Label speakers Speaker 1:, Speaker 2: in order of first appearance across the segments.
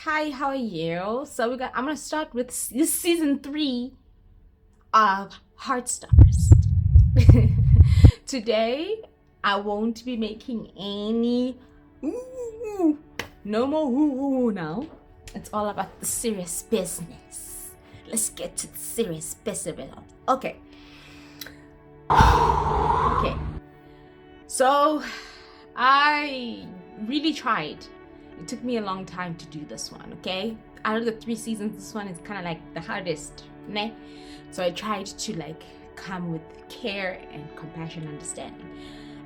Speaker 1: Hi, how are you? So I'm gonna start with this season 3 of Heartstoppers. Today, I won't be making any no more woo now. It's all about the serious business. Let's get to the serious business. Okay. Okay. So, I really tried. It took me a long time to do this one, okay? Out of the 3 seasons, this one is kind of like the hardest, ne? So I tried to come with care and compassion, understanding.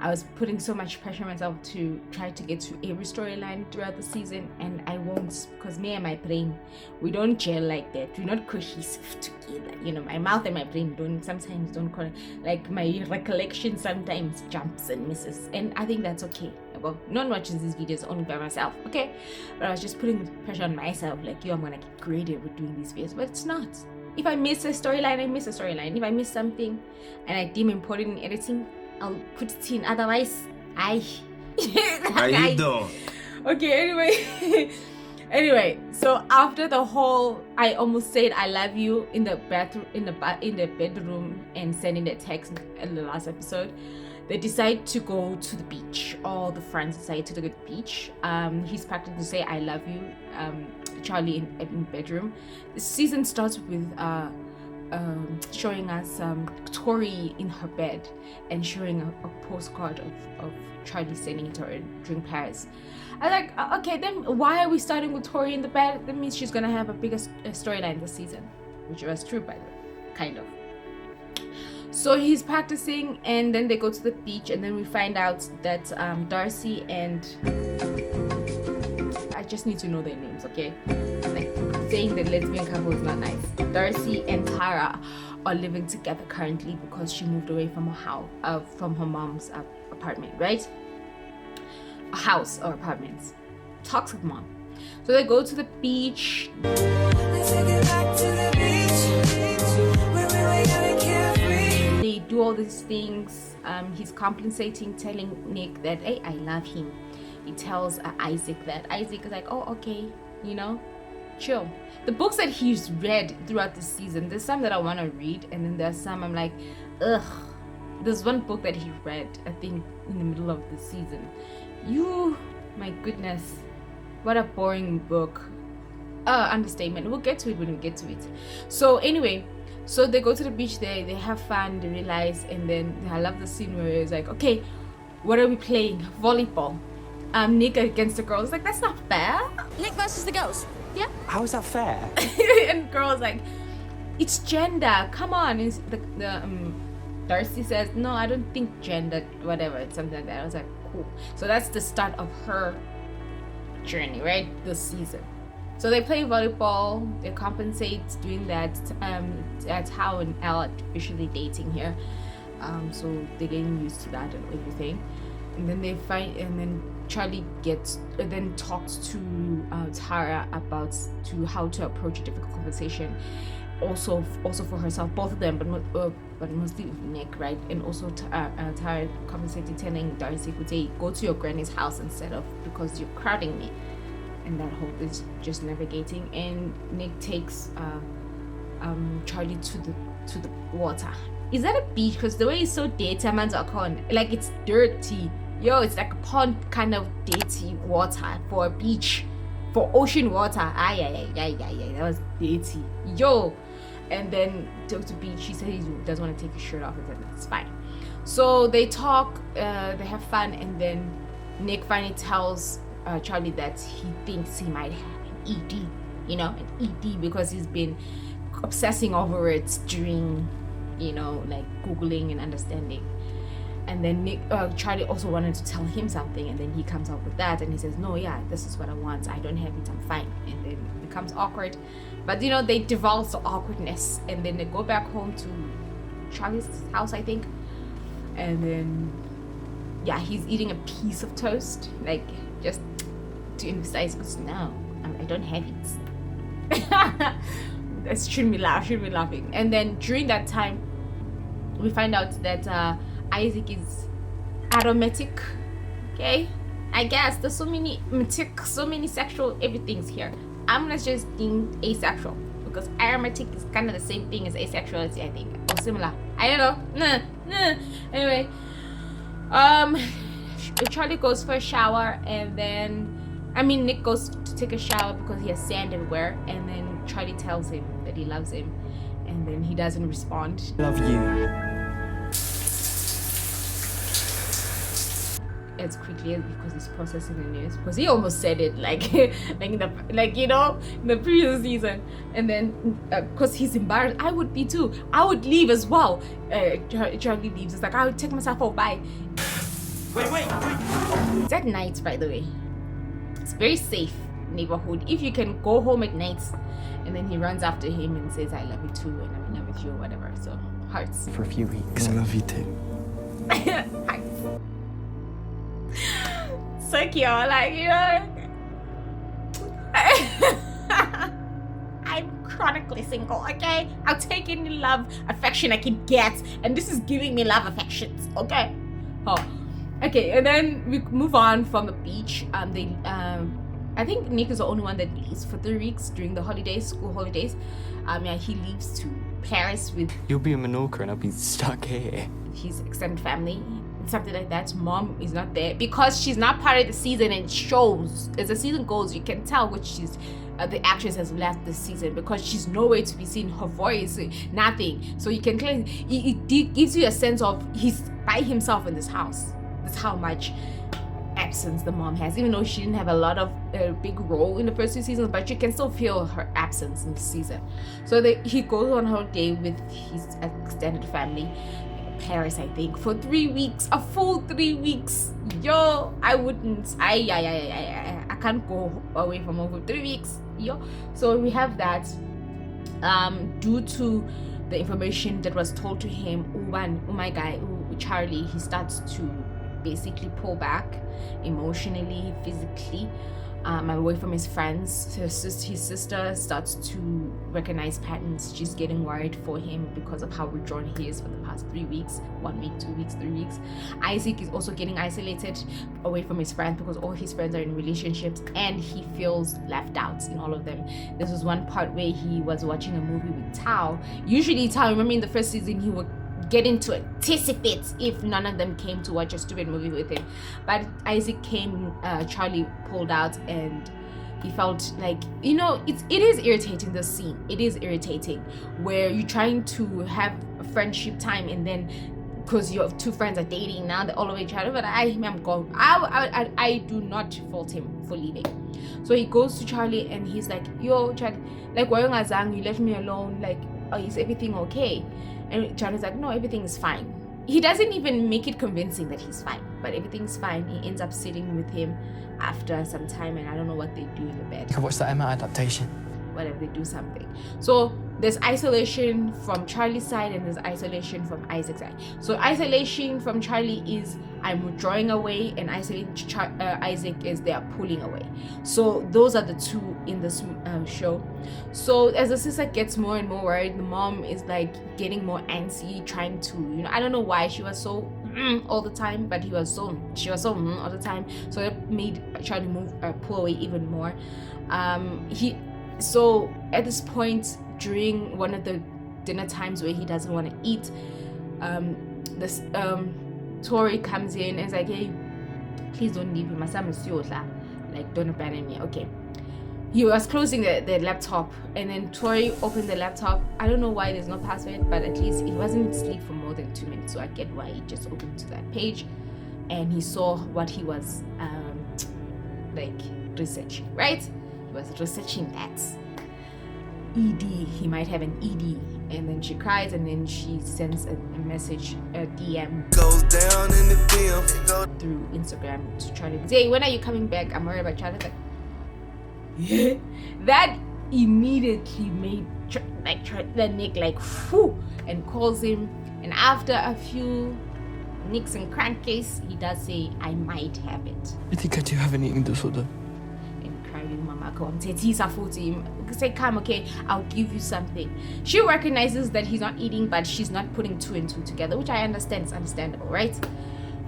Speaker 1: I was putting so much pressure on myself to try to get to every storyline throughout the season, and I won't, because me and my brain, we don't gel like that. We're not cohesive together. You know, my mouth and my brain sometimes don't call it, like my recollection sometimes jumps and misses, and I think that's okay. Well, no one watches these videos only by myself, okay? But I was just putting pressure on myself, like, yo, I'm gonna get graded with doing these videos, but it's not. If I miss a storyline, I miss a storyline. If I miss something and I deem important in editing, I'll put it in. Otherwise, I do. Okay. Anyway, so after the whole, I almost said I love you in the bathroom, in the bedroom, and sending the text in the last episode, they decide to go to the beach. All the friends decide to go to the beach. He's practicing to say I love you, Charlie in bedroom. The season starts with showing us Tori in her bed and showing a postcard of Charlie sending it to her during Paris. I was like, okay, then why are we starting with Tori in the bed? That means she's gonna have a bigger storyline this season, which was true, by the way, kind of. So he's practicing, and then they go to the beach, and then we find out that Darcy and I just need to know their names, okay? Like, saying the lesbian couple is not nice. Darcy and Tara are living together currently because she moved away from her house, from her mom's apartment, right? A house or apartments. Toxic mom. So they go to the beach. Let's take it back to the beach. Where we were young and carefree. They do all these things. He's compensating, telling Nick that, hey, I love him. He tells Isaac that. Isaac is like, oh, okay, you know, chill. The books that he's read throughout the season, there's some that I want to read, and then there's some I'm like, ugh. There's one book that he read, I think, in the middle of the season. My goodness, what a boring book. Understatement. We'll get to it when we get to it. So anyway, so they go to the beach there, they have fun, they realize, and then I love the scene where it's like, okay, what are we playing? Volleyball. Nick against the girls. Like, that's not fair.
Speaker 2: Nick versus the girls.
Speaker 1: Yeah.
Speaker 3: How is that fair?
Speaker 1: And girls like, it's gender. Come on. And Darcy says, no, I don't think gender, whatever. It's something like that. I was like, cool. So that's the start of her journey, right? This season. So they play volleyball. They compensate doing that. That's how and Elle are officially dating here. So they're getting used to that and everything. And then they find, and then Charlie talks to Tara about how to approach a difficult conversation, also for herself, both of them, but mostly Nick, right? And also Tara compensated, telling Darcy, would say, go to your granny's house instead of, because you're crowding me, and that whole is just navigating. And Nick takes Charlie to the water. Is that a beach? Because the way it's so dirty, like, it's dirty. Yo, it's like a pond kind of dirty water for a beach, for ocean water. That was dirty. Yo, and then took to beach. He said he doesn't want to take his shirt off, and it's fine. So they talk, they have fun, and then Nick finally tells Charlie that he thinks he might have an ED, an ED, because he's been obsessing over it during, like Googling and understanding. And then Charlie also wanted to tell him something, and then he comes up with that, and he says, no, yeah, this is what I want. I don't have it, I'm fine. And then it becomes awkward. But, they devolve to awkwardness, and then they go back home to Charlie's house, I think. And then, yeah, he's eating a piece of toast, like, just to emphasize, because no, I don't have it. That shouldn't be laughing. And then during that time, we find out that Isaac is aromatic, okay? I guess there's so many sexual everything's here. I'm gonna just deem asexual, because aromantic is kind of the same thing as asexuality, I think, or similar. I don't know. Anyway, Charlie goes for a shower, and then Nick goes to take a shower because he has sand everywhere, and then Charlie tells him that he loves him, and then he doesn't respond.
Speaker 2: Love you.
Speaker 1: As quickly as because he's processing the news, because he almost said it like in the previous season, and then because he's embarrassed. I would be too. I would leave as well. Charlie leaves. It's like, I would take myself out. Bye.
Speaker 2: Wait.
Speaker 1: It's at night, by the way. It's very safe neighborhood if you can go home at night. And then he runs after him and says, I love you too, and I'm in love with you, or whatever. So hearts
Speaker 2: For a few weeks. I love you too.
Speaker 1: hearts. So cute, like, I'm chronically single, okay? I'll take any love, affection I can get, and this is giving me love affections, okay? Okay, and then we move on from the beach. I think Nick is the only one that leaves for 3 weeks during the holidays, school holidays. He leaves to Paris with...
Speaker 2: You'll be in Menorca and I'll be stuck here.
Speaker 1: His extended family, something like that. Mom is not there because she's not part of the season, and it shows as the season goes. You can tell which the actress has left this season, because she's nowhere to be seen. Her voice, nothing. So you can clearly, it gives you a sense of he's by himself in this house. That's how much absence the mom has, even though she didn't have a lot of big role in the first 2 seasons, but you can still feel her absence in the season. So he goes on holiday with his extended family, Paris, I think, for 3 weeks, a full 3 weeks. Yo, I wouldn't. I can't go away from home for 3 weeks. Yo, so we have that. Due to the information that was told to him, my guy, Charlie, he starts to basically pull back emotionally, physically, away from his friends. His sister starts to recognize patterns. She's getting worried for him because of how withdrawn he is for the past 3 weeks, 1 week, 2 weeks, 3 weeks. Isaac is also getting isolated away from his friends because all his friends are in relationships, and he feels left out in all of them. This was one part where he was watching a movie with Tao. Usually Tao, remember in the first season, he would get into a tissy fit if none of them came to watch a stupid movie with him, but Isaac came. Charlie pulled out, and he felt like, it is irritating, this scene. It is irritating where you're trying to have a friendship time, and then because your 2 friends are dating now, they're all over each other. But I'm gone. I do not fault him for leaving. So he goes to Charlie and he's like, yo Charlie, like, why you left me alone, like, is everything okay? And Charlie's like, no, everything is fine. He doesn't even make it convincing that he's fine, but everything's fine. He ends up sitting with him after some time, and I don't know what they do in the bed.
Speaker 2: I watched that Emma adaptation.
Speaker 1: Whatever, they do something. So there's isolation from Charlie's side, and there's isolation from Isaac's side. So isolation from Charlie is, I'm withdrawing away, and Isaac is, they are pulling away. So those are the two in this show. So as the sister gets more and more worried, the mom is like getting more antsy, trying to, I don't know why she was so all the time, but she was so all the time. So it made Charlie pull away even more. So at this point, during one of the dinner times where he doesn't want to eat, Tori comes in and is like, hey, please don't leave me. My son is yours, like, don't abandon me. Okay. He was closing the laptop, and then Tori opened the laptop. I don't know why there's no password, but at least it wasn't asleep for more than 2 minutes, so I get why he just opened to that page, and he saw what he was researching, right? He was researching that ED. He might have an ED, and then she cries, and then she sends a message, a DM
Speaker 3: goes down in the DM
Speaker 1: through Instagram to Charlie. Hey, when are you coming back? I'm worried about Charlie. Like, yeah. That immediately made Nick like, whew, and calls him. And after a few nicks and crankies, he does say, I might have it.
Speaker 2: I think I do have an eating disorder.
Speaker 1: And crying mama come to him, say, come, okay, I'll give you something. She recognizes that he's not eating, but she's not putting 2 and 2 together, which I understand. It's understandable, right?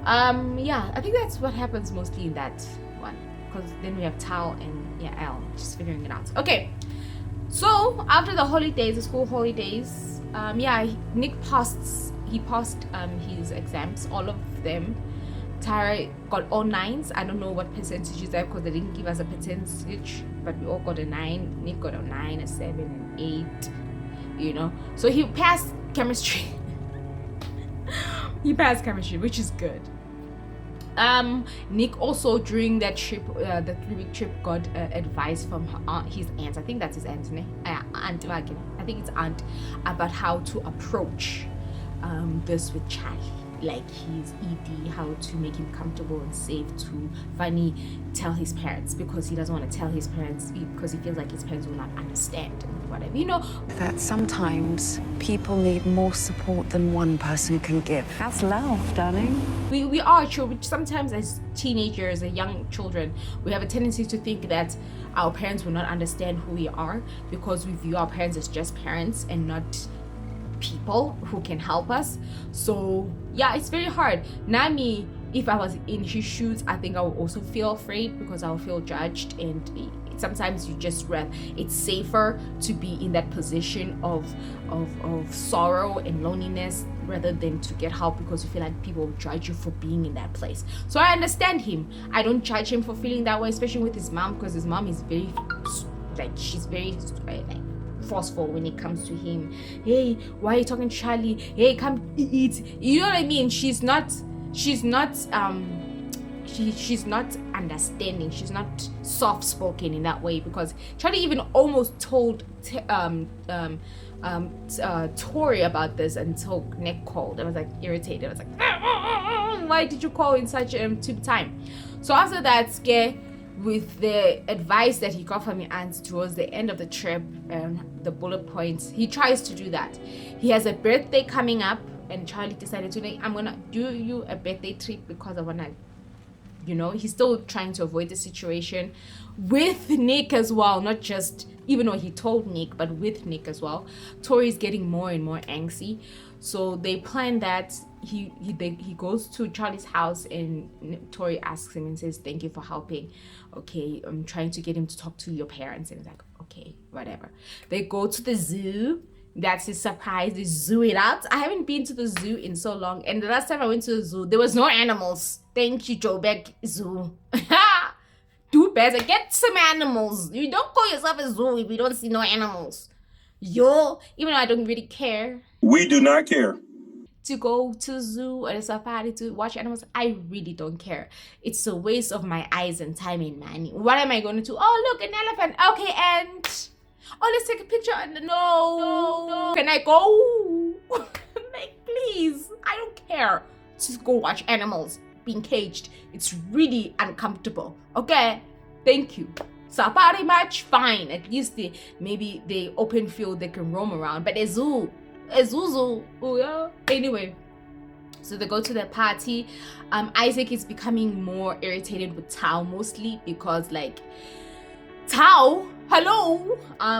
Speaker 1: Yeah, I think that's what happens mostly in that one, because then we have Tao and Yeah, L. Just figuring it out. Okay. So after the holidays, the school holidays, Nick passed. He passed his exams, all of them. Tara got all 9s. I don't know what percentage is that because they didn't give us a percentage, but we all got a 9. Nick got a 9, a 7, an 8. You know, so he passed chemistry. He passed chemistry, which is good. Nick also during that trip, the 3-week trip, got advice from his aunt. I think that's his aunt, aunt. I think it's aunt, about how to approach this with Charlie, like his ED, how to make him comfortable and safe to finally tell his parents, because he doesn't want to tell his parents because he feels like his parents will not understand and whatever, you know.
Speaker 4: That sometimes people need more support than one person can give. That's love, darling.
Speaker 1: We are children. Sometimes as teenagers and young children, we have a tendency to think that our parents will not understand who we are because we view our parents as just parents and not people who can help us. So yeah, it's very hard. Nami, if I was in his shoes, I think I would also feel afraid because I would feel judged, and sometimes you just read it's safer to be in that position of sorrow and loneliness rather than to get help because you feel like people will judge you for being in that place. So I understand him. I don't judge him for feeling that way, especially with his mom, because his mom is very she's very forceful when it comes to him. Hey, why are you talking to Charlie? Hey, come eat. You know what I mean? She's not understanding. She's not soft-spoken in that way, because Charlie even almost told Tori about this until Nick called. I was like irritated. I was like, why did you call in such a time? So after that scare, with the advice that he got from his aunt towards the end of the trip, the bullet points, he tries to do that. He has a birthday coming up, and Charlie decided to, like, I'm gonna do you a birthday treat because I wanna, you know, he's still trying to avoid the situation with Nick as well, not just, even though he told Nick, but with Nick as well. Tori's getting more and more angsty, so they plan that he goes to Charlie's house, and Tori asks him and says, thank you for helping. Okay, I'm trying to get him to talk to your parents. And he's like, okay, whatever. They go to the zoo. That's his surprise. They zoo it out. I haven't been to the zoo in so long, and the last time I went to the zoo, there was no animals. Thank you, Joburg Zoo. Do better, get some animals. You don't call yourself a zoo if you don't see no animals. Yo, even though I don't really care.
Speaker 5: We do not care.
Speaker 1: To go to the zoo or a safari to watch animals, I really don't care. It's a waste of my eyes and time and money. What am I going to do? Oh, look, an elephant. Okay, and oh, let's take a picture. And no. Can I go? Like, please, I don't care. Just go watch animals being caged. It's really uncomfortable. Okay, thank you. Safari match, fine. At least maybe the open field they can roam around. But a zoo. Oh yeah. Anyway, so they go to the party. Isaac is becoming more irritated with Tao, mostly because, like, Tao, hello.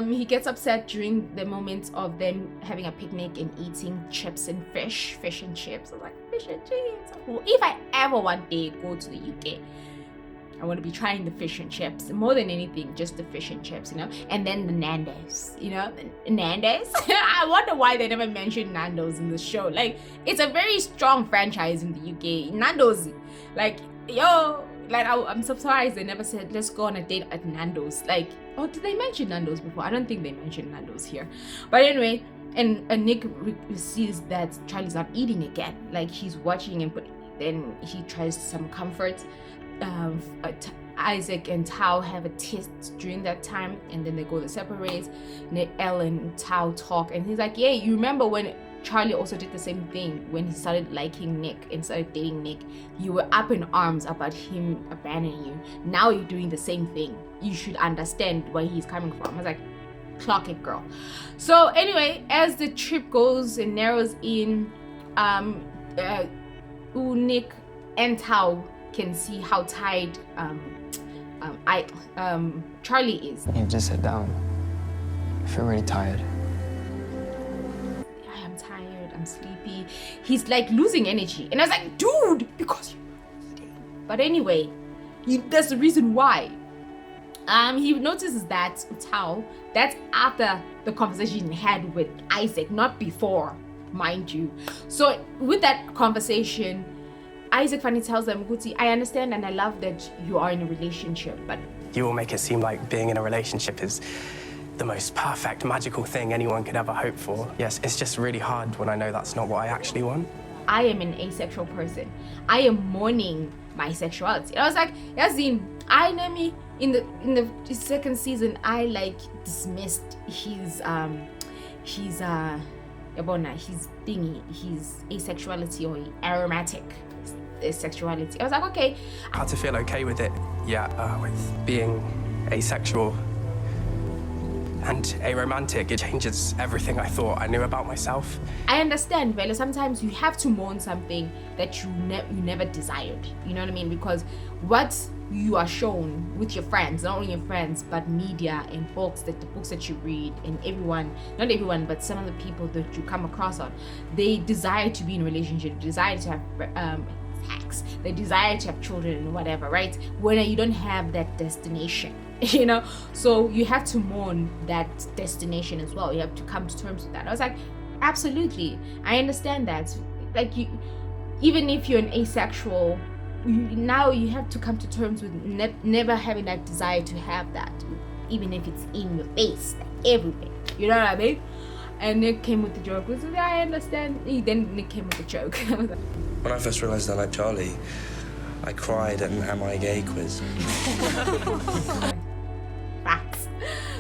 Speaker 1: He gets upset during the moments of them having a picnic and eating chips and fish and chips. I was like, fish and chips. If I ever one day go to the UK, I want to be trying the fish and chips more than anything, just the fish and chips, you know, and then the Nando's, you know, Nando's. I wonder why they never mentioned Nando's in the show. Like, it's a very strong franchise in the UK. Nando's, like, yo, like, I'm surprised they never said let's go on a date at Nando's. Like, oh, did they mention Nando's before? I don't think they mentioned Nando's here. But anyway, and Nick sees that Charlie's not eating again. Like, he's watching him, but then he tries some comfort. Isaac and Tao have a test during that time, and then they go their separate ways. Elle and Tao talk, and he's like, yeah, you remember when Charlie also did the same thing when he started liking Nick and started dating Nick? You were up in arms about him abandoning you. Now you're doing the same thing. You should understand where he's coming from. I was like, clock it, girl. So anyway, as the trip goes and narrows in, Nick and Tao can see how tired Charlie is.
Speaker 2: You just sit down. I feel really tired.
Speaker 1: I am tired, I'm sleepy. He's like losing energy. And I was like, dude, because you're eating. But anyway, that's the reason why. he notices that Tao, that's after the conversation he had with Isaac, not before, mind you. So with that conversation, Isaac finally tells them, Guti, I understand and I love that you are in a relationship, but
Speaker 5: you all make it seem like being in a relationship is the most perfect, magical thing anyone could ever hope for. Yes, it's just really hard when I know that's not what I actually want.
Speaker 1: I am an asexual person. I am mourning my sexuality. I was like, Yazin, I know me in the second season, I like dismissed his thingy, his asexuality or aromatic sexuality. I was like, okay.
Speaker 5: How to feel okay with it, with being asexual and aromantic. It changes everything I thought I knew about myself.
Speaker 1: I understand, Vela. Sometimes you have to mourn something that you never desired. You know what I mean? Because what you are shown with your friends, not only your friends, but media and books, the books that you read, and everyone, not everyone, but some of the people that you come across on, they desire to be in a relationship, they desire to have sex, they desire to have children and whatever, right? When you don't have that destination, you know, so you have to mourn that destination as well. You have to come to terms with that. I was like, absolutely, I understand that. Like, you, even if you're an asexual, now you have to come to terms with never having that desire to have that, even if it's in your face, like everything. You know what I mean? And Nick came with the joke. Was like, I understand. Then Nick came with the joke.
Speaker 3: When I first realised I liked Charlie, I cried at an Am I Gay quiz.
Speaker 1: Facts.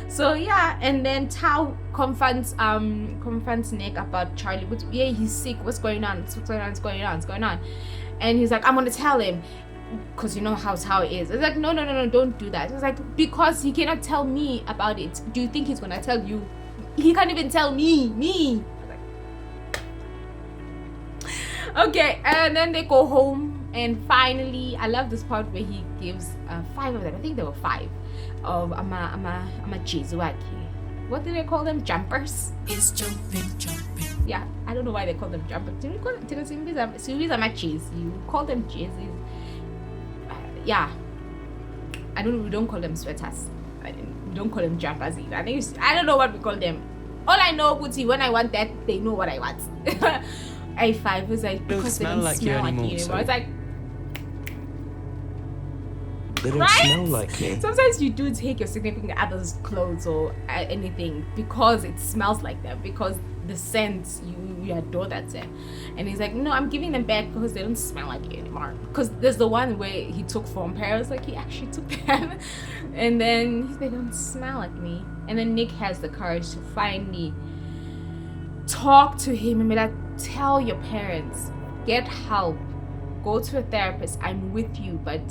Speaker 1: So yeah, and then Tao confronts Nick about Charlie. But yeah, he's sick. What's going on? What's going on? And he's like, I'm gonna tell him, because you know how Tao is. It's like, no, don't do that. It's like, because he cannot tell me about it. Do you think he's gonna tell you? He can't even tell me. Okay, and then they go home, and finally, I love this part where he gives 5 of them. I think there were 5 of ama Jesuaki. What do they call them? Jumpers?
Speaker 6: It's jumping.
Speaker 1: Yeah, I don't know why they call them jumpers. Do you call them you call them jerseys? Yeah, we don't call them sweaters. We don't call them jumpers either. I don't know what we call them. All I know, Gucci, when I want that, they know what I want. A5 was like, because they don't smell like you anymore. It's like,
Speaker 3: They don't
Speaker 1: right?
Speaker 3: smell like me.
Speaker 1: Sometimes you do take your significant other's clothes or anything because it smells like them, because the scent, you adore that scent. And he's like, no, I'm giving them back because they don't smell like you anymore. Because there's the one where he took from Paris, like he actually took them. And then they don't smell like me. And then Nick has the courage to finally talk to him and be like, tell your parents, get help, go to a therapist, I'm with you, but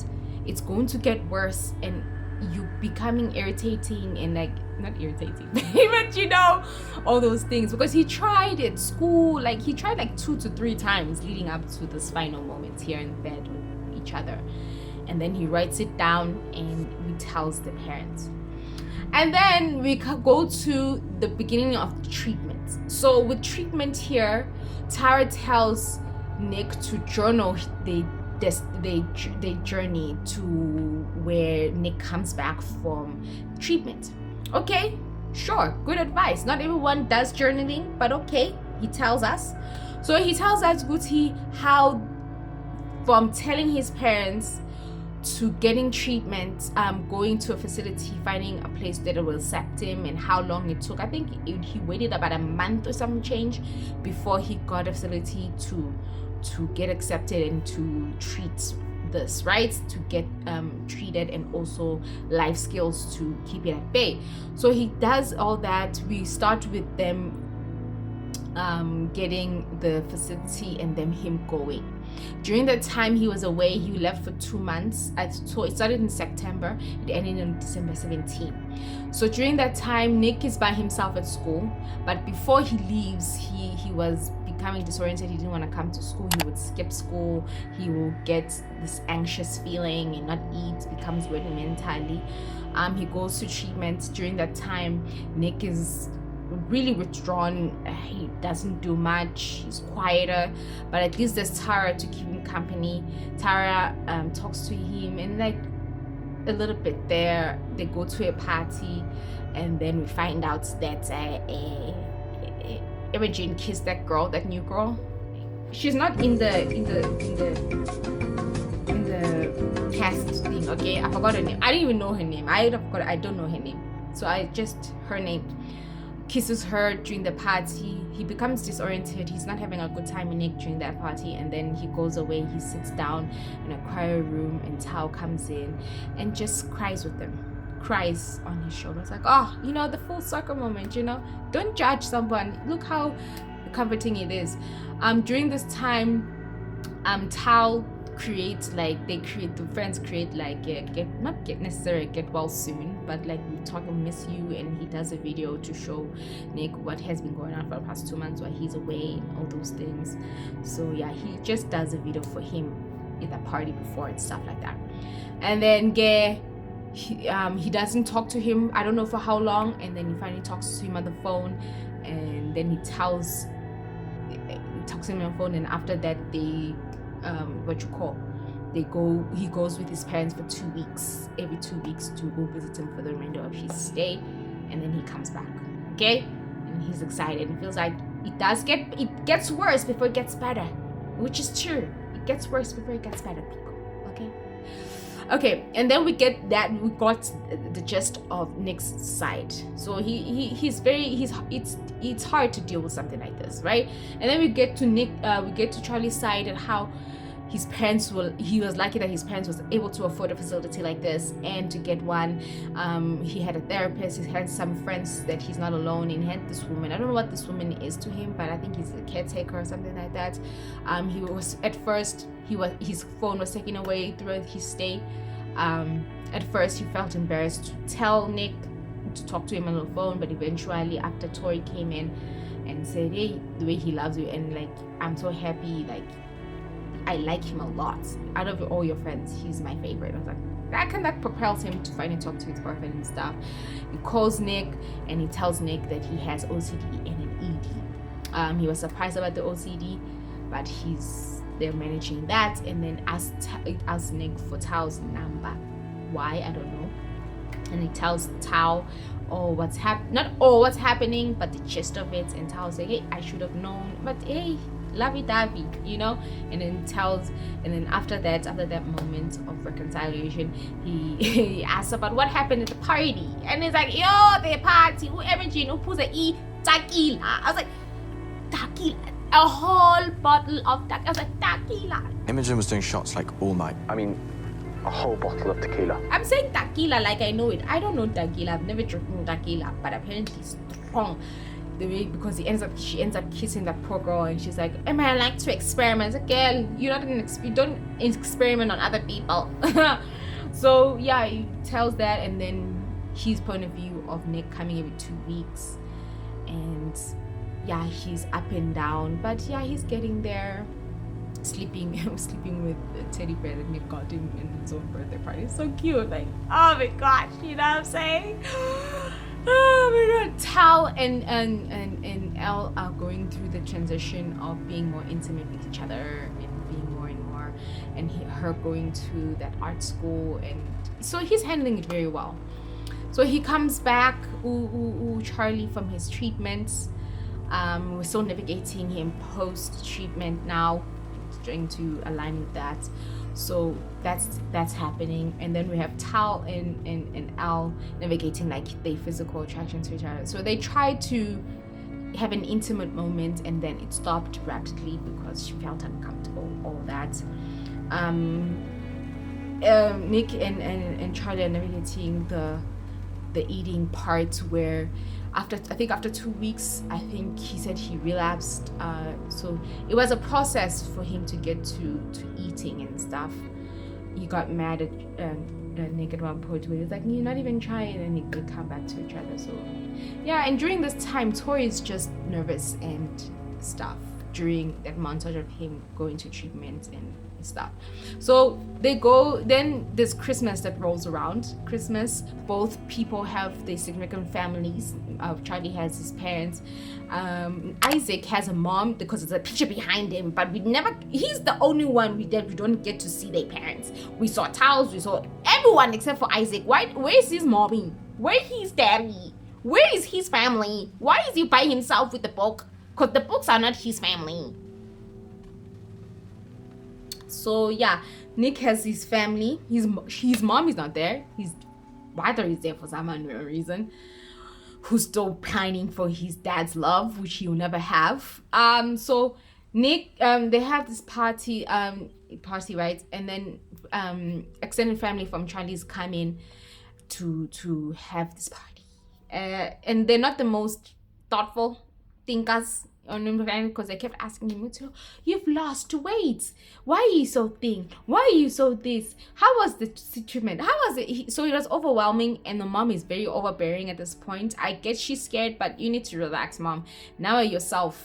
Speaker 1: it's going to get worse and you becoming irritating and like, not irritating, but you know, all those things. Because he tried at school, like he tried like 2 to 3 times leading up to this final moment here in bed with each other. And then he writes it down and he tells the parents. And then we go to the beginning of the treatment. So with treatment here, Tara tells Nick to journal they journey to where Nick comes back from treatment. Okay, sure, good advice. Not everyone does journaling, but okay, he tells us. So he tells us, Guti, how from telling his parents to getting treatment, going to a facility, finding a place that will accept him, and how long it took. I think he waited about a month or some change before he got a facility to get accepted and to treat this, right? To get treated, and also life skills to keep it at bay. So he does all that. We start with them getting the facility and then him going. During the time he was away, he left for 2 months. So it started in September, it ended on December 17. So during that time, Nick is by himself at school, but before he leaves, he was becoming disoriented. He didn't want to come to school. He would skip school. He will get this anxious feeling and not eat, becomes worried mentally. He goes to treatment. During that time, Nick is really withdrawn. He doesn't do much. He's quieter, but at least there's Tara to keep him company. Tara talks to him, and like a little bit there. They go to a party, and then we find out that Imogen kissed that girl, that new girl. She's not in the cast thing. Okay, I forgot her name. I didn't even know her name. I don't know her name. So I just her name. Kisses her during the party. He becomes disoriented. He's not having a good time with Nick during that party, and then he goes away. He sits down in a quiet room, and Tao comes in and just cries with them. Cries on his shoulder. It's like, oh, you know, the full circle moment, you know. Don't judge someone. Look how comforting it is. During this time, Tao creates the friends create like get necessarily get well soon, but like we talk and miss you, and he does a video to show Nick what has been going on for the past 2 months while he's away and all those things. So yeah, he just does a video for him in the party before and stuff like that. And then he doesn't talk to him, I don't know for how long, and then he finally talks to him on the phone, and then he talks to him on the phone, and after that they he goes with his parents for 2 weeks, every 2 weeks, to go visit him for the remainder of his stay, and then he comes back. Okay, and he's excited and feels like it gets worse before it gets better, which is true. It gets worse before it gets better, people. Okay, and then we got the gist of Nick's side. So it's hard to deal with something like this, right? And then we get to Charlie's side, and how his parents he was lucky that his parents was able to afford a facility like this and to get one. He had a therapist, he had some friends, that he's not alone, and he had this woman. I don't know what this woman is to him, but I think he's a caretaker or something like that. He was at first his phone was taken away throughout his stay. At first he felt embarrassed to tell Nick, to talk to him on the phone, but eventually after Tori came in and said, hey, the way he loves you, and like, I'm so happy, like I like him a lot. Out of all your friends, he's my favorite. I was like, that propels him to finally talk to his boyfriend and stuff. He calls Nick and he tells Nick that he has OCD and an ED. He was surprised about the OCD, but they're managing that, and then asked Nick for Tao's number. Why? I don't know. And he tells Tao not all what's happening, but the gist of it, and Tao says, hey, I should have known, but hey, lovey-dovey, you know. And then after that moment of reconciliation, he asks about what happened at the party, and he's like, yo, the party, who put the tequila. I was like, tequila, a whole bottle of tequila. I was like, tequila.
Speaker 2: Imogen was doing shots like all night.
Speaker 6: I mean, a whole bottle of tequila.
Speaker 1: I'm saying tequila like I know it. I don't know tequila. I've never drunk tequila, but apparently it's strong. The way, because she ends up kissing that poor girl, and she's like, I like to experiment. It's like, girl, you don't experiment on other people. So yeah, he tells that, and then his point of view of Nick coming every 2 weeks, and yeah, he's up and down, but yeah, he's getting there. Sleeping with the teddy bear that Nick got him in his own birthday party. It's so cute. Like, oh my gosh, you know what I'm saying? Oh my god. Tao and Elle are going through the transition of being more intimate with each other and being more and more, and her going to that art school, and so he's handling it very well. So he comes back, Charlie, from his treatments. We're still navigating him post-treatment now, trying to align with that. So that's happening, and then we have Tao and Al navigating like their physical attraction to each other. So they tried to have an intimate moment, and then it stopped rapidly because she felt uncomfortable, all that. Nick and Charlie are navigating the eating part, where after 2 weeks, I think he said he relapsed. So it was a process for him to get to eating and stuff. He got mad at Nick at one point where he was like, you're not even trying, and he could come back to each other. So yeah, and during this time, Tori is just nervous and stuff during that montage of him going to treatment and and stuff. So they go, then there's Christmas that rolls around. Christmas, both people have their significant families. Charlie has his parents. Isaac has a mom because there's a picture behind him, but he's the only one we don't get to see their parents. We saw Towels, we saw everyone except for Isaac. Where's his mommy? Where's his daddy? Where is his family? Why is he by himself with the book? Because the books are not his family. So yeah, Nick has his family. His mom is not there. His brother is there for some unknown reason, who's still pining for his dad's love, which he will never have. So Nick, they have this party, right? And then extended family from Charlie's come in to have this party. And they're not the most thoughtful thinkers on him, because they kept asking him, you've lost weight. Why are you so thin? Why are you so this? How was the treatment? How was it? So it was overwhelming, and the mom is very overbearing at this point. I get she's scared, but you need to relax, mom. Now yourself.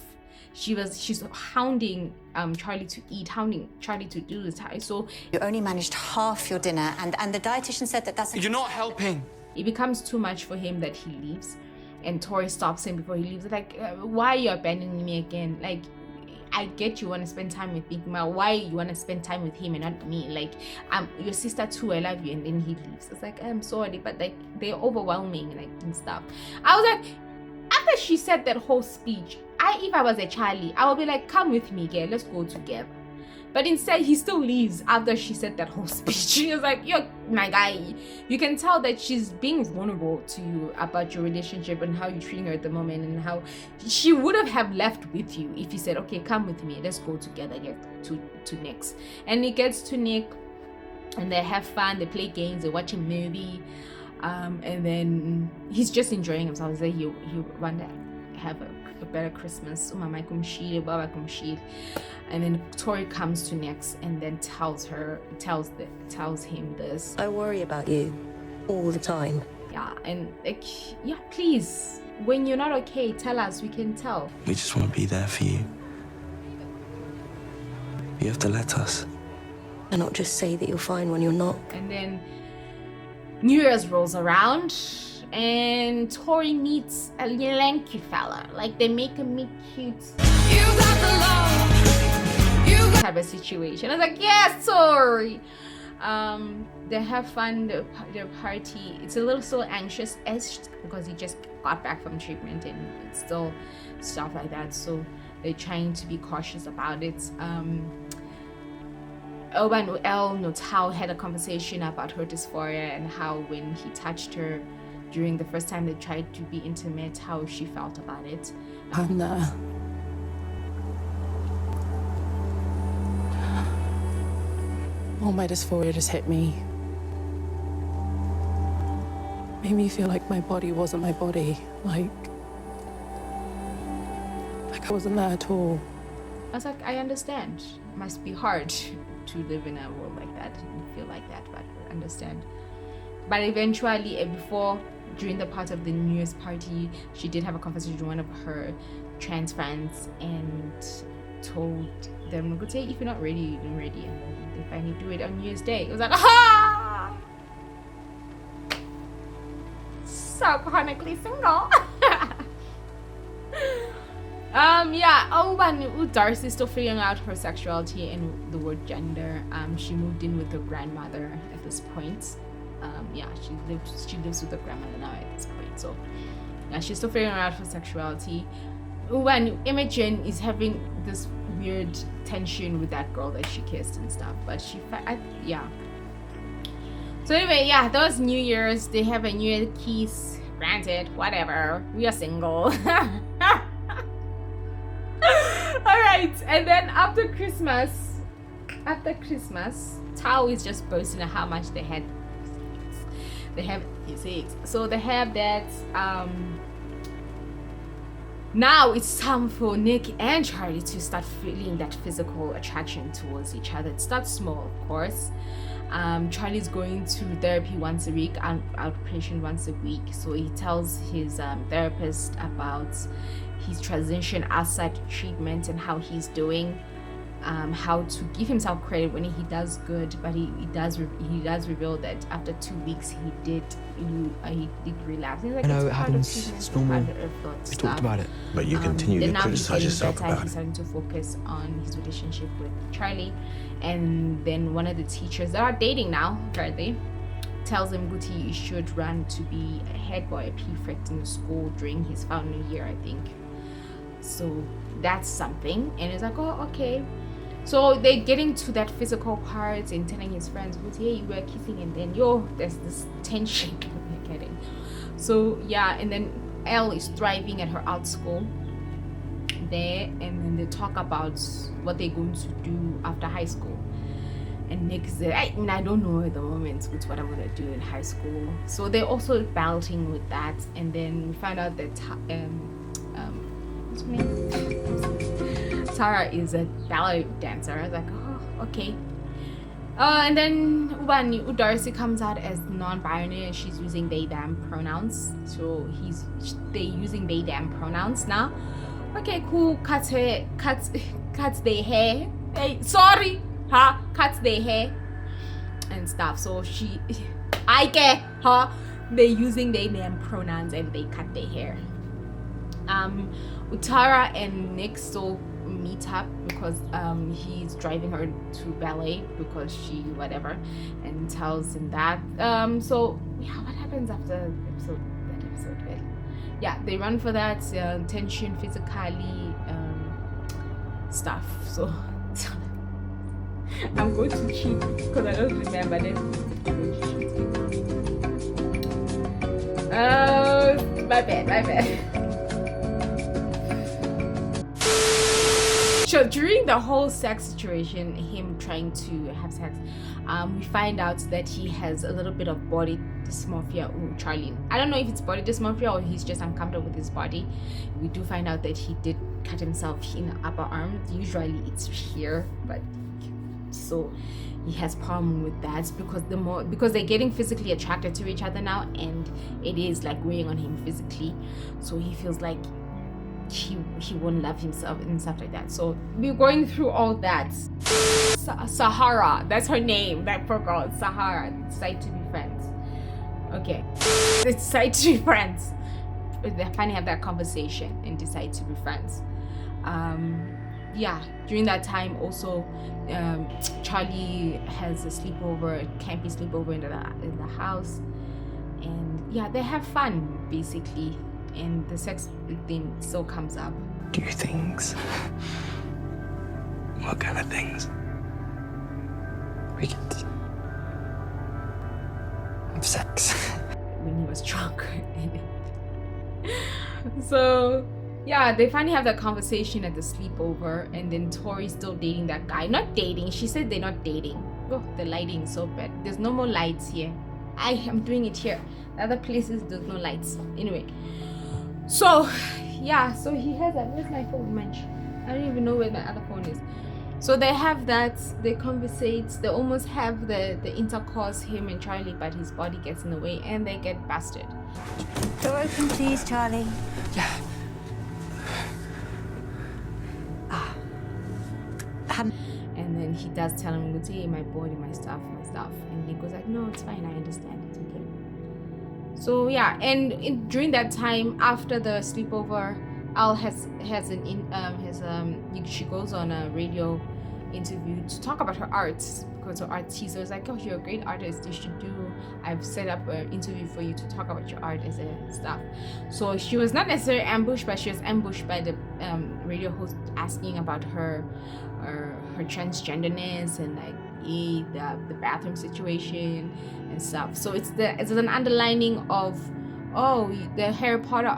Speaker 1: She's hounding Charlie to eat, hounding Charlie to do this. So
Speaker 7: you only managed half your dinner, and the dietitian said that's...
Speaker 2: You're not helping.
Speaker 1: It becomes too much for him that he leaves, and Tori stops him before he leaves. Like, why are you abandoning me again? Like, I get you want to spend time with Big Ma. Why you want to spend time with him and not me? Like, your sister too, I love you. And then he leaves. It's like, I'm sorry, but like, they're overwhelming, like, and stuff. I was like, after she said that whole speech, if I was a Charlie, I would be like, come with me, girl, let's go together. But instead, he still leaves after she said that whole speech. She was like, yo, my guy, you can tell that she's being vulnerable to you about your relationship and how you're treating her at the moment, and how she would have left with you if you said, okay, come with me, let's go together, get to Nick's. And he gets to Nick, and they have fun, they play games, they watch a movie, and then he's just enjoying himself. He's like, he want to have a better Christmas. And then Tori comes to Nick's and then tells him this.
Speaker 8: I worry about you all the time.
Speaker 1: Yeah, and like, yeah, please, when you're not okay, tell us, we can tell.
Speaker 3: We just want to be there for you. You have to let us.
Speaker 8: And not just say that you're fine when you're not.
Speaker 1: And then New Year's rolls around, and Tori meets a lanky fella. Like, they make him meet cute. You got the love. Type of situation. I was like, yes, Tori. They have fun. Their party. It's a little still anxious because he just got back from treatment, and it's still stuff like that. So they're trying to be cautious about it. Elba and Notal had a conversation about her dysphoria and how when he touched her during the first time they tried to be intimate, how she felt about it.
Speaker 9: I'm there. All my dysphoria just hit me. Made me feel like my body wasn't my body. Like I wasn't there at all.
Speaker 1: I was like, I understand. It must be hard to live in a world like that and feel like that, but I understand. But eventually, during the part of the New Year's party, she did have a conversation with one of her trans friends and told them, go say, if you're not ready, you're not ready. And they finally do it on New Year's Day. It was like, ah! So chronically single. Darcy is still figuring out her sexuality and the word gender. She moved in with her grandmother at this point. She lives with her grandmother now at this point. So yeah, she's still figuring out her sexuality. When Imogen is having this weird tension with that girl that she kissed and stuff, but So anyway, that was New Year's. They have a New Year kiss. Granted, whatever. We are single. Alright, and then after Christmas, Tao is just boasting how much they had. They have sex. So they have that. Now it's time for Nick and Charlie to start feeling that physical attraction towards each other. It starts small, of course. Charlie's going to therapy once a week, outpatient once a week. So he tells his therapist about his transition outside treatment and how he's doing. how to give himself credit when he does good, but he does reveal that after 2 weeks he did relapse. He's like,
Speaker 2: I know,
Speaker 1: it's
Speaker 2: it
Speaker 1: part
Speaker 2: happens.
Speaker 1: of treatment,
Speaker 2: It's
Speaker 1: part
Speaker 2: normal.
Speaker 1: of that
Speaker 2: We
Speaker 1: stuff.
Speaker 2: talked about it.
Speaker 3: But you continue
Speaker 1: Then
Speaker 3: to
Speaker 1: now he's
Speaker 3: criticise
Speaker 1: getting
Speaker 3: yourself
Speaker 1: better.
Speaker 3: about
Speaker 1: He's
Speaker 3: it.
Speaker 1: starting to focus on his relationship with Charlie, and then one of the teachers that are dating now apparently tells him Guti you should run to be a head boy, a prefect in the school during his final year, I think. So that's something, and he's like, oh, okay. So they're getting to that physical part and telling his friends, Guti, hey, we're kissing, and then there's this tension they're getting. So yeah, and then Elle is thriving at her art school there, and then they talk about what they're going to do after high school. And Nick said, I don't know at the moment what I'm gonna do in high school. So they're also battling with that, and then we find out that what's her name? Tara is a ballet dancer. I was like, oh, okay. And then Darcy comes out as non-binary, and she's using they/them pronouns. So they're using they/them pronouns now. Okay, cool. Cuts their hair. Hey, sorry. Cuts their hair and stuff. So I get her. They're using they/them pronouns and they cut their hair. Utara and Nick still meet up because he's driving her to ballet because she whatever, and tells him that. So yeah, what happens after that episode? Well, yeah, they run for that tension physically stuff. So. I'm going to cheat because I don't remember them. My bad. So during the whole sex situation, him trying to have sex, we find out that he has a little bit of body dysmorphia. Charlie, I don't know if it's body dysmorphia or he's just uncomfortable with his body. We do find out that he did cut himself in the upper arm. Usually it's here, but so he has problem with that because they're getting physically attracted to each other now, and it is like weighing on him physically, so he feels like he won't love himself and stuff like that. So we're going through all that. Sahara, that's her name, that poor girl, Sahara, decide to be friends. Okay, they decide to be friends. They finally have that conversation and decide to be friends. Yeah, during that time also Charlie has a sleepover, campy sleepover in the house, and yeah, they have fun basically, and the sex thing still comes up.
Speaker 5: Do things. What kind of things? We can have sex.
Speaker 1: When he was drunk. So yeah, they finally have that conversation at the sleepover, and then Tori's still dating that guy. Not dating, she said they're not dating. Oh, the lighting is so bad. There's no more lights here. I am doing it here. The other places there's no lights. Anyway, so yeah, so he has that. Where's my phone? Munch. I don't even know where my other phone is. So they have that, they conversate, they almost have the intercourse, him and Charlie, but his body gets in the way and they get busted.
Speaker 7: Door open, please, Charlie.
Speaker 5: Yeah.
Speaker 1: And then he does tell him, hey, my body, my stuff. And he goes like, no, it's fine, I understand, it's okay. So yeah, and during that time, after the sleepover, Al she goes on a radio interview to talk about her art, because her art teaser is like, oh, you're a great artist, you should do, I've set up an interview for you to talk about your art as a stuff. So she was not necessarily ambushed, but she was ambushed by the radio host asking about her transgenderness and like the bathroom situation and stuff. So it's an underlining of, oh, the Harry Potter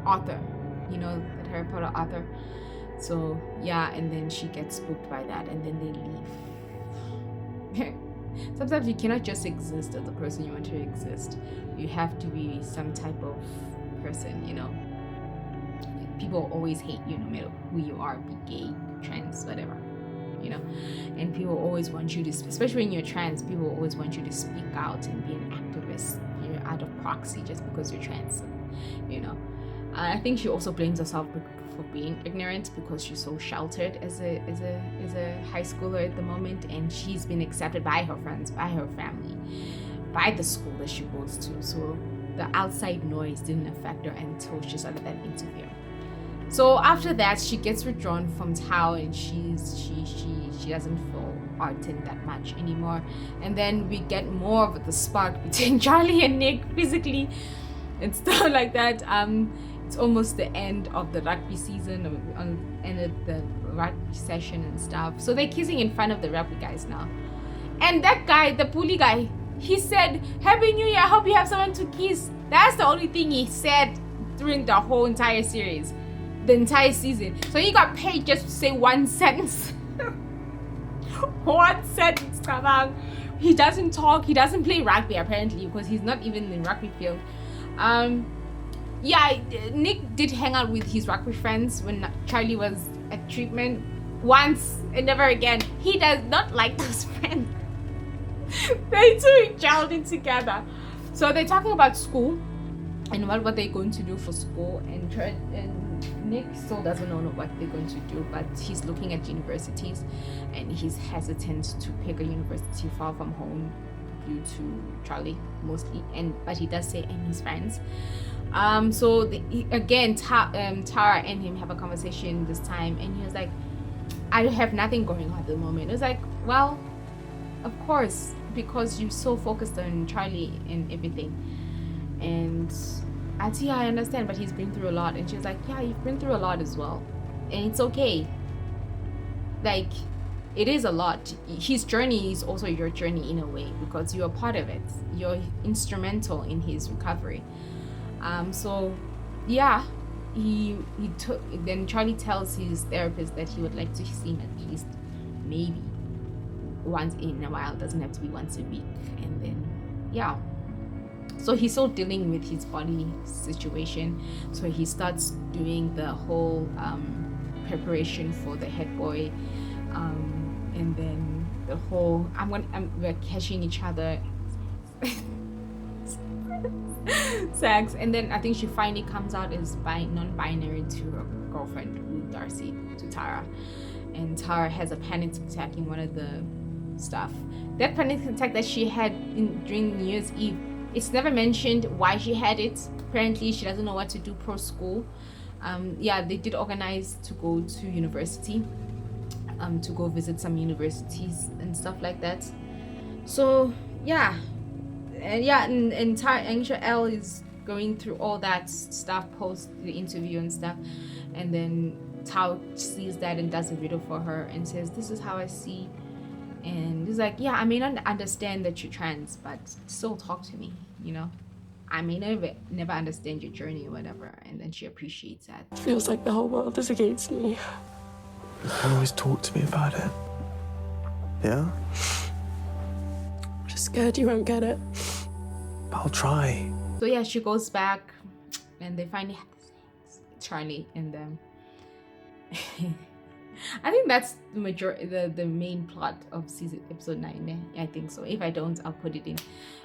Speaker 1: author, you know, that Harry Potter author. So yeah, and then she gets spooked by that, and then they leave. Sometimes you cannot just exist as the person you want to exist. You have to be some type of person, you know. People always hate you no matter who you are, be gay, trans, whatever, you know. And people always want you to, especially when you're trans, people always want you to speak out and be an activist. You're out of proxy just because you're trans, you know. I think she also blames herself for being ignorant because she's so sheltered as a high schooler at the moment, and she's been accepted by her friends, by her family, by the school that she goes to. So the outside noise didn't affect her until she started that interview. So after that, she gets withdrawn from Tao, and she doesn't feel ardent that much anymore. And then we get more of the spark between Charlie and Nick physically and stuff like that. It's almost the end of the rugby season, end of the rugby session and stuff. So they're kissing in front of the rugby guys now. And that guy, the bully guy, he said, "Happy New Year, I hope you have someone to kiss." That's the only thing he said during the whole entire series. The entire season. So he got paid just to say one sentence. One sentence, come on. He doesn't talk. He doesn't play rugby apparently because he's not even in the rugby field. Yeah, Nick did hang out with his rugby friends when Charlie was at treatment once and never again. He does not like those friends. They two gelled together. So they're talking about school and what they're going to do for school, and Nick still doesn't know what they're going to do, but he's looking at universities and he's hesitant to pick a university far from home due to Charlie mostly, but he does say and his friends. So Tara and him have a conversation this time, and he was like, "I have nothing going on at the moment." It was like, well, of course, because you're so focused on Charlie and everything. And I see, I understand, but he's been through a lot. And she was like, "Yeah, you've been through a lot as well, and it's okay. Like, it is a lot. His journey is also your journey in a way because you're a part of it. You're instrumental in his recovery." So yeah, then Charlie tells his therapist that he would like to see him at least maybe once in a while. It doesn't have to be once a week. And then yeah, so he's still dealing with his body situation. So he starts doing the whole preparation for the head boy, and then the whole we're catching each other sex. And then I think she finally comes out as non-binary to her girlfriend Darcy, to Tara, and Tara has a panic attack in one of the stuff. That panic attack that she had during New Year's Eve, it's never mentioned why she had it. Apparently she doesn't know what to do pro school. Yeah, they did organize to go to university, to go visit some universities and stuff like that. So yeah, and Aisha L is going through all that stuff post the interview and stuff, and then Tao sees that and does a video for her and says, "This is how I see." And he's like, "Yeah, I may not understand that you're trans, but still talk to me, you know. I may never understand your journey or whatever." And then she appreciates that.
Speaker 9: It feels like the whole world is against me.
Speaker 2: You can always talk to me about it. Yeah?
Speaker 9: I'm just scared you won't get it.
Speaker 2: But I'll try.
Speaker 1: So yeah, she goes back and they finally have Charlie and them. I think that's the main plot of episode 9. I think so. If I don't, I'll put it in.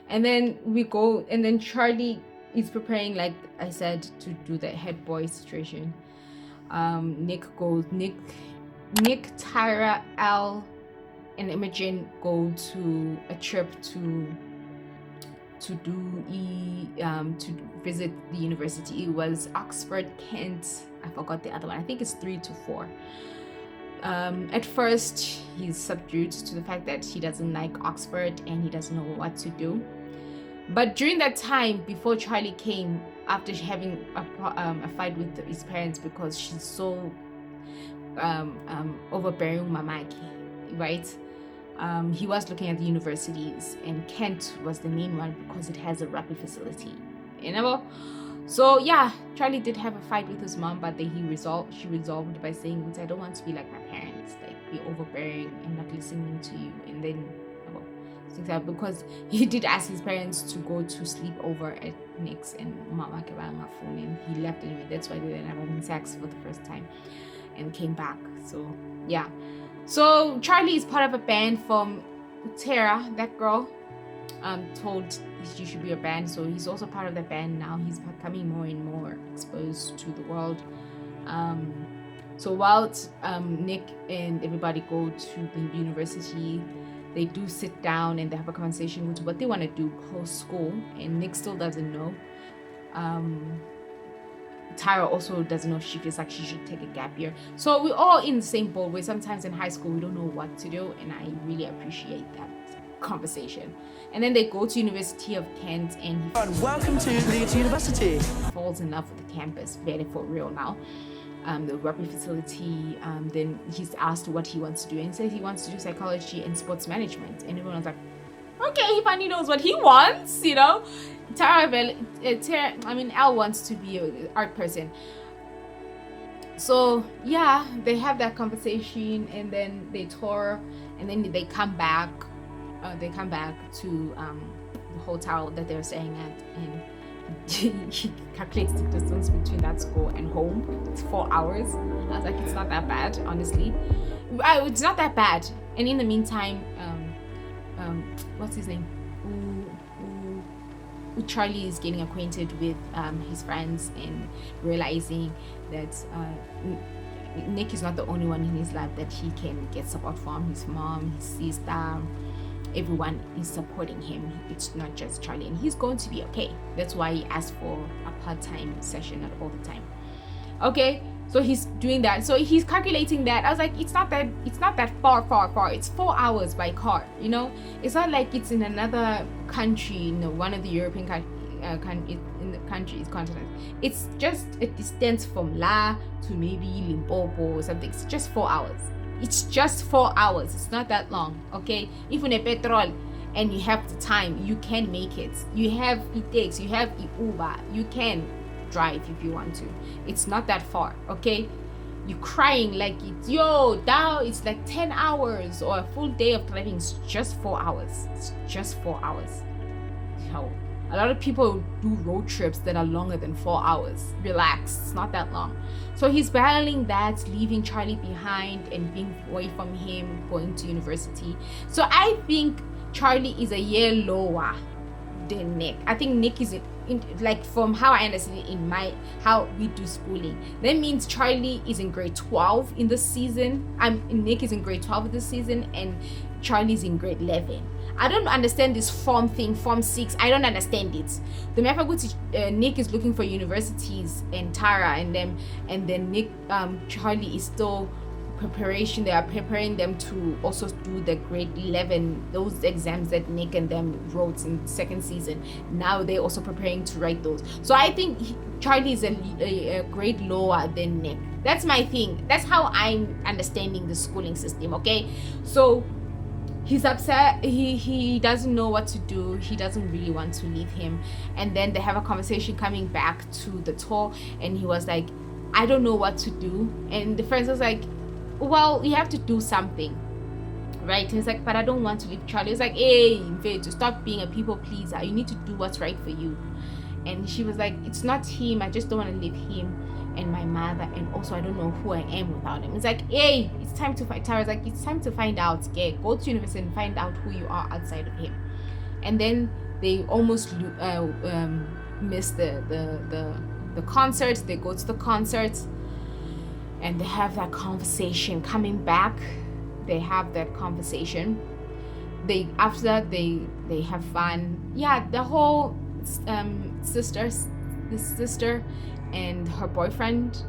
Speaker 1: And then we go, and then Charlie is preparing, like I said, to do the head boy situation. Nick, Tyra, Al, and Imogen go to a trip to visit the university. It was Oxford, Kent. I forgot the other one. I think it's 3 to 4. At first, he's subdued to the fact that he doesn't like Oxford and he doesn't know what to do. But during that time, before Charlie came, after having a fight with his parents because she's so overbearing, Mamaki, right? He was looking at the universities, and Kent was the main one because it has a rugby facility, you know. So yeah, Charlie did have a fight with his mom, but then she resolved by saying, "I don't want to be like my parents, like be overbearing and not listening to you." And then because he did ask his parents to go to sleep over at Nick's, and Mama Kebanga phone, and he left anyway. That's why they ended up having sex for the first time and came back. So yeah, so Charlie is part of a band from Tara, that girl, told you should be a band, so he's also part of the band now. He's becoming more and more exposed to the world. So whilst Nick and everybody go to the university, they do sit down and they have a conversation with what they want to do post school, and Nick still doesn't know. Tyra also doesn't know if she feels like she should take a gap year. So we're all in the same boat where sometimes in high school we don't know what to do, and I really appreciate that conversation. And then they go to University of Kent, and he
Speaker 2: Welcome to Leeds University.
Speaker 1: falls in love with the campus, very for real now. The rugby facility, then he's asked what he wants to do, and he says he wants to do psychology and sports management, and everyone was like, okay, he finally knows what he wants, you know. Elle wants to be an art person. So yeah, they have that conversation, and then they tour, and then they come back. They come back to the hotel that they're staying at, and he calculates the distance between that school and home. It's 4 hours. I was like, it's not that bad, honestly. It's not that bad. And in the meantime, what's his name? Charlie is getting acquainted with his friends and realizing that Nick is not the only one in his life that he can get support from. His mom, his sister, everyone is supporting him. It's not just Charlie, and he's going to be okay. That's why he asked for a part-time session, not all the time. Okay, so he's doing that. So he's calculating that. I was like, it's not that far. It's 4 hours by car, you know. It's not like it's in another country, you know, one of the European continents. It's just a distance from La to maybe Limpopo or something. It's just 4 hours. It's just 4 hours. It's not that long, okay? If you have petrol and you have the time, you can make it. You have e-taxi, you have Uber, you can drive if you want to. It's not that far, okay? You're crying like it's it's like 10 hours or a full day of driving. It's just 4 hours. It's just 4 hours. So a lot of people do road trips that are longer than 4 hours. Relax, it's not that long. So he's battling that, leaving Charlie behind and being away from him, going to university. So I think Charlie is a year lower than Nick. I think Nick is like, from how I understand it in how we do schooling, that means Charlie is in grade 12 in this season. Nick is in grade 12 in this season, and Charlie's in grade 11. I don't understand this form 6. I don't understand it. The Nick is looking for universities and Tara and then Nick Charlie is still preparation. They are preparing them to also do the grade 11, those exams that Nick and them wrote in second season. Now they're also preparing to write those. So I think Charlie is a grade lower than Nick. That's my thing. That's how I'm understanding the schooling system, okay? So he's upset. He doesn't know what to do. He doesn't really want to leave him. And then they have a conversation coming back to the tour, and he was like, I don't know what to do. And the friends was like, well, you have to do something, right? And he's like, but I don't want to leave Charlie. It's like, hey, to stop being a people pleaser. You need to do what's right for you. And she was like, it's not him. I just don't want to leave him and my mother, and also I don't know who I am without him. It's like, hey, it's time to find. Tara's like, it's time to find out. Okay, go to university and find out who you are outside of him. And then they almost miss the concert. They go to the concert, and they have that conversation. Coming back, they have that conversation. After that they have fun. Yeah, the whole sister and her boyfriend,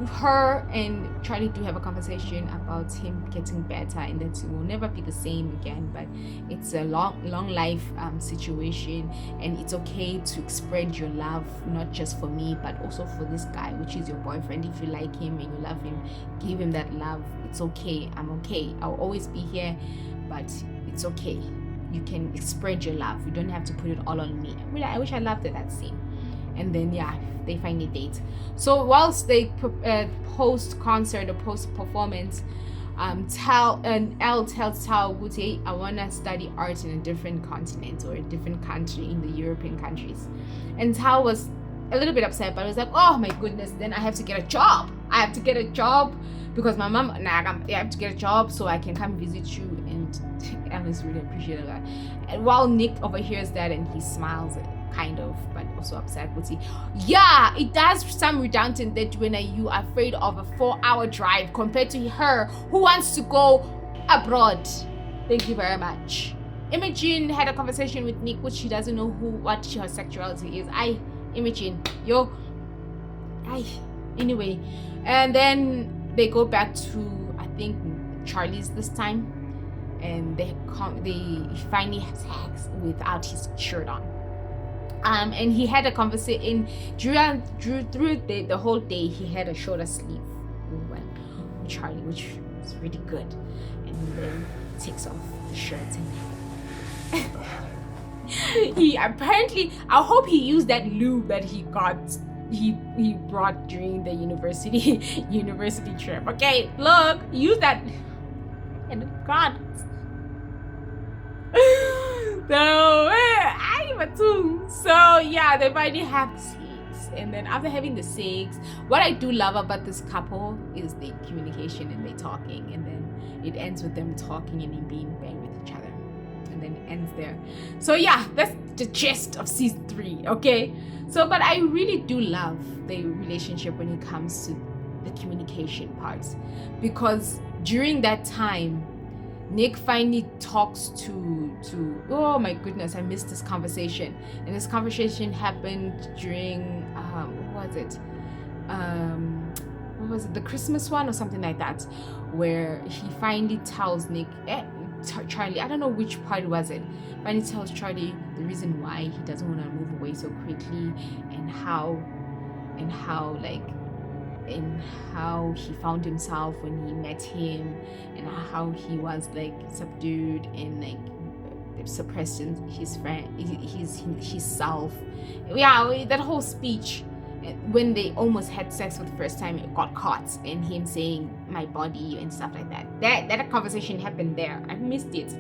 Speaker 1: her and Charlie do have a conversation about him getting better and that he will never be the same again, but it's a long life situation, and it's okay to spread your love, not just for me but also for this guy, which is your boyfriend. If you like him and you love him, give him that love. It's okay. I'm okay. I'll always be here, but it's okay. You can spread your love. You don't have to put it all on me. I wish I loved it that same. And then they finally date. So whilst they post concert or post performance, Elle tells Tal, Gute, I wanna study art in a different continent or a different country in the European countries. And Tal was a little bit upset, but I was like, oh my goodness, then I have to get a job. I have to get a job because my mom, I have to get a job so I can come visit you. And honestly really appreciate that. And while Nick overhears that and he smiles, kind of, but also upset, would say, yeah, it does sound redundant that when you are afraid of a 4-hour drive compared to her who wants to go abroad. Thank you very much. Imogen had a conversation with Nick, which she doesn't know what her sexuality is. Imogen, anyway, and then they go back to, I think, Charlie's this time, and he finally has sex without his shirt on. And he had a conversation through the whole day. He had a shorter sleeve with Charlie, which was really good, and then takes off the shirt and he apparently, I hope he used that lube that he brought during the university trip. Okay, look, use that, and God. So yeah, they finally have sex, and then after having the sex, what I do love about this couple is the communication and they talking, and then it ends with them talking and them being banged with each other, and then it ends there. So yeah, that's the gist of season 3. Okay, so but I really do love the relationship when it comes to the communication parts, because during that time Nick finally talks to oh my goodness, I missed this conversation, and this conversation happened during what was it, the Christmas one or something like that, where he finally tells Nick, Charlie, I don't know which part was it, finally tells Charlie the reason why he doesn't want to move away so quickly, and how he found himself when he met him, and how he was like subdued and like suppressed his self. Yeah, that whole speech when they almost had sex for the first time, it got caught, and him saying my body and stuff like that. That conversation happened there. I missed it,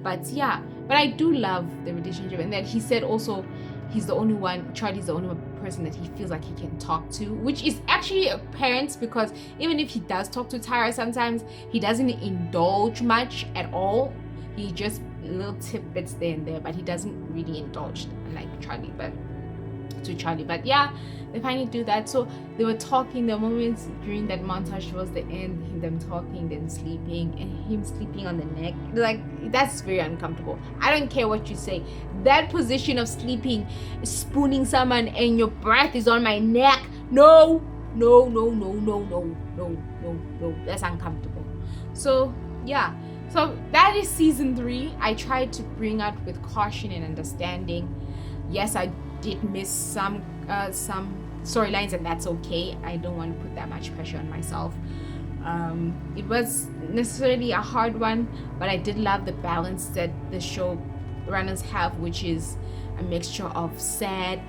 Speaker 1: but yeah. But I do love the relationship, and then he said also he's the only one, Charlie's the only person that he feels like he can talk to, which is actually apparent, because even if he does talk to Tyra sometimes, he doesn't indulge much at all. He just little tidbits there and there, but he doesn't really indulge like Charlie, but yeah, they finally do that. So they were talking, the moments during that montage towards the end, them talking, then sleeping, and him sleeping on the neck, like that's very uncomfortable. I don't care what you say, that position of sleeping, spooning someone and your breath is on my neck, no, that's uncomfortable. So yeah, so that is season 3. I tried to bring out with caution and understanding. Yes, I did miss some storylines, and that's okay. I don't want to put that much pressure on myself. It was necessarily a hard one, but I did love the balance that the show runners have, which is a mixture of sad,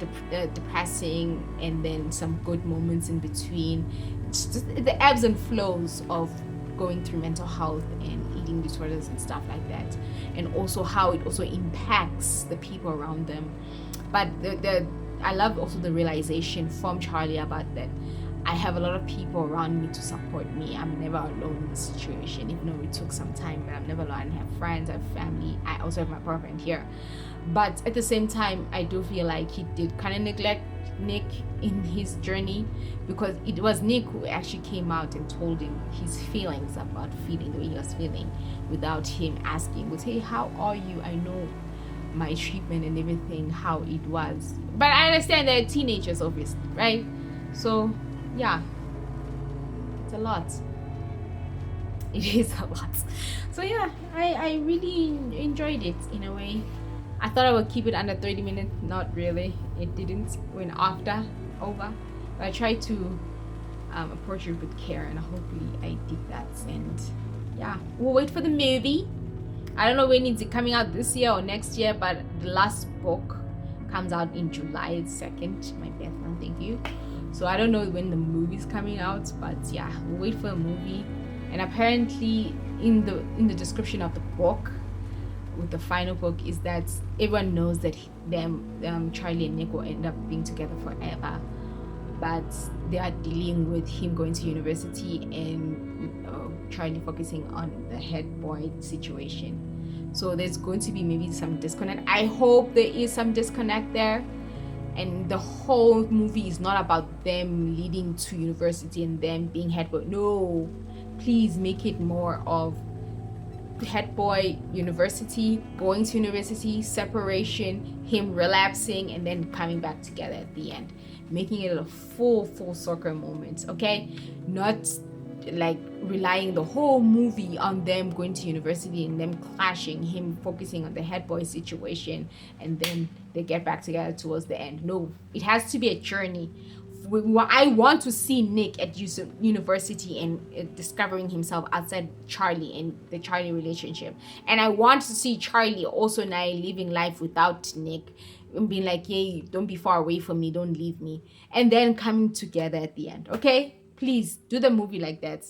Speaker 1: depressing, and then some good moments in between. It's just the ebbs and flows of going through mental health and eating disorders and stuff like that, and also how it also impacts the people around them. But I love also the realization from Charlie about that I have a lot of people around me to support me. I'm never alone in this situation, even though it took some time, but I'm never alone. I have friends, I have family, I also have my boyfriend here. But at the same time, I do feel like he did kind of neglect Nick in his journey, because it was Nick who actually came out and told him his feelings about feeling the way he was feeling without him asking, would say, how are you? I know my treatment and everything, how it was. But I understand they're teenagers, obviously, right? So yeah, it's a lot. It is a lot. So yeah, I really enjoyed it in a way. I thought I would keep it under 30 minutes. Not really. It didn't. Went over. But I tried to approach it with care, and hopefully I did that. And yeah, we'll wait for the movie. I don't know when it's coming out, this year or next year, but the last book comes out in July 2nd. My best one, thank you. So I don't know when the movie's coming out, but yeah, we'll wait for a movie. And apparently in the description of the book, with the final book, is that everyone knows that Charlie and Nick will end up being together forever, but they are dealing with him going to university and Charlie focusing on the head boy situation. So there's going to be maybe some disconnect. I hope there is some disconnect there, and the whole movie is not about them leading to university and them being head boy. No, please make it more of head boy, university, going to university, separation, him relapsing, and then coming back together at the end, making it a full circle moment. Okay, not like relying the whole movie on them going to university and them clashing, him focusing on the head boy situation, and then they get back together towards the end. No, it has to be a journey. I want to see Nick at university and discovering himself outside Charlie and the Charlie relationship, and I want to see Charlie also now living life without Nick and being like, hey, don't be far away from me, don't leave me, and then coming together at the end. Okay, please do the movie like that.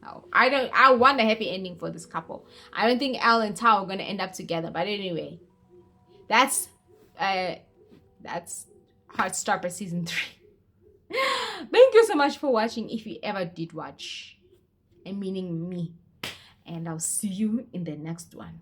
Speaker 1: No, I want a happy ending for this couple. I don't think Al and Tao are gonna end up together, but anyway, that's Heartstopper season 3. Thank you so much for watching, if you ever did watch, and meaning me, and I'll see you in the next one.